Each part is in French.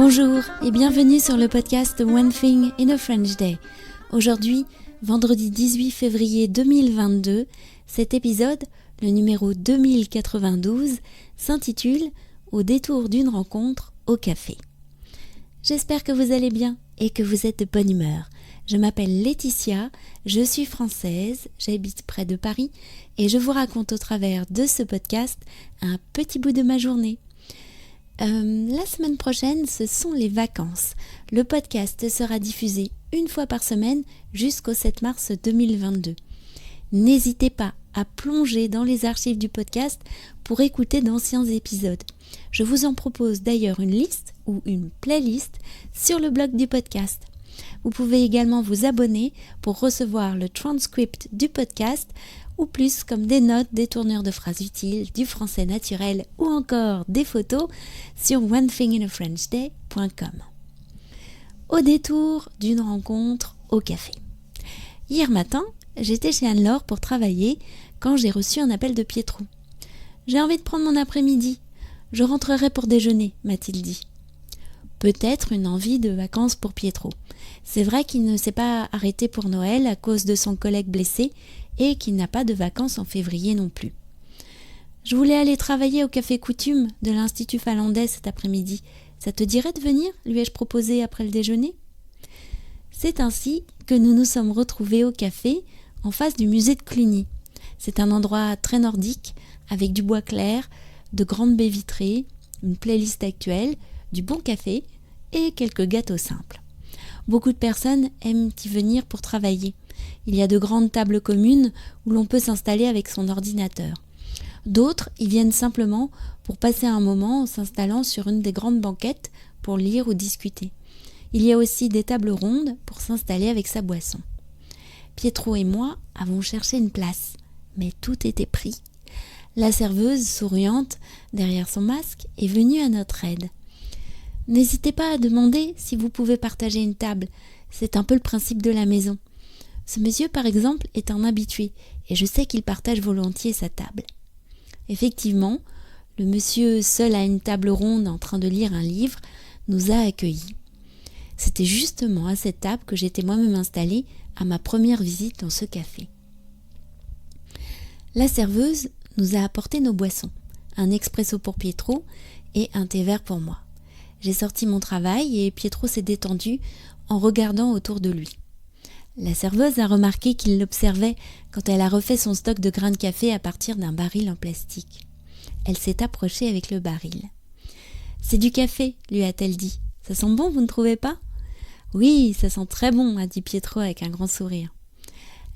Bonjour et bienvenue sur le podcast One Thing in a French Day. Aujourd'hui, vendredi 18 février 2022, cet épisode, le numéro 2092, s'intitule « Au détour d'une rencontre au café ». J'espère que vous allez bien et que vous êtes de bonne humeur. Je m'appelle Laetitia, je suis française, j'habite près de Paris et je vous raconte au travers de ce podcast un petit bout de ma journée. La semaine prochaine, ce sont les vacances. Le podcast sera diffusé une fois par semaine jusqu'au 7 mars 2022. N'hésitez pas à plonger dans les archives du podcast pour écouter d'anciens épisodes. Je vous en propose d'ailleurs une liste ou une playlist sur le blog du podcast. Vous pouvez également vous abonner pour recevoir le transcript du podcast ou plus comme des notes, des tournures de phrases utiles, du français naturel ou encore des photos sur onethinginafrenchday.com. Au détour d'une rencontre au café. Hier matin, j'étais chez Anne-Laure pour travailler quand j'ai reçu un appel de Pietro. « J'ai envie de prendre mon après-midi. Je rentrerai pour déjeuner », m'a-t-il dit. Peut-être une envie de vacances pour Pietro. C'est vrai qu'il ne s'est pas arrêté pour Noël à cause de son collègue blessé et qu'il n'a pas de vacances en février non plus. Je voulais aller travailler au café Coutume de l'Institut finlandais cet après-midi. Ça te dirait de venir ? Lui ai-je proposé après le déjeuner. C'est ainsi que nous nous sommes retrouvés au café en face du musée de Cluny. C'est un endroit très nordique avec du bois clair, de grandes baies vitrées, une playlist actuelle, du bon café et quelques gâteaux simples. Beaucoup de personnes aiment y venir pour travailler. Il y a de grandes tables communes où l'on peut s'installer avec son ordinateur. D'autres y viennent simplement pour passer un moment en s'installant sur une des grandes banquettes pour lire ou discuter. Il y a aussi des tables rondes pour s'installer avec sa boisson. Pietro et moi avons cherché une place, mais tout était pris. La serveuse, souriante, derrière son masque, est venue à notre aide. N'hésitez pas à demander si vous pouvez partager une table. C'est un peu le principe de la maison. Ce monsieur, par exemple, est un habitué et je sais qu'il partage volontiers sa table. Effectivement, le monsieur seul à une table ronde en train de lire un livre nous a accueillis. C'était justement à cette table que j'étais moi-même installée à ma première visite dans ce café. La serveuse nous a apporté nos boissons, un expresso pour Pietro et un thé vert pour moi. J'ai sorti mon travail et Pietro s'est détendu en regardant autour de lui. La serveuse a remarqué qu'il l'observait quand elle a refait son stock de grains de café à partir d'un baril en plastique. Elle s'est approchée avec le baril. « C'est du café », lui a-t-elle dit. « Ça sent bon, vous ne trouvez pas ?»« Oui, ça sent très bon », a dit Pietro avec un grand sourire.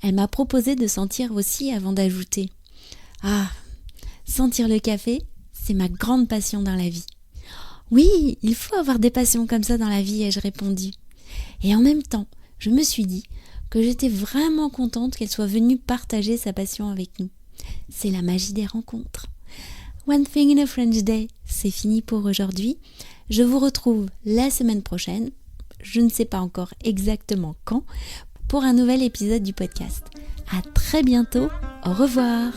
Elle m'a proposé de sentir aussi avant d'ajouter. « Ah, sentir le café, c'est ma grande passion dans la vie. » « Oui, il faut avoir des passions comme ça dans la vie, ai-je répondu. Et en même temps, je me suis dit que j'étais vraiment contente qu'elle soit venue partager sa passion avec nous. C'est la magie des rencontres. One Thing in a French Day, c'est fini pour aujourd'hui. Je vous retrouve la semaine prochaine, je ne sais pas encore exactement quand, pour un nouvel épisode du podcast. À très bientôt, au revoir.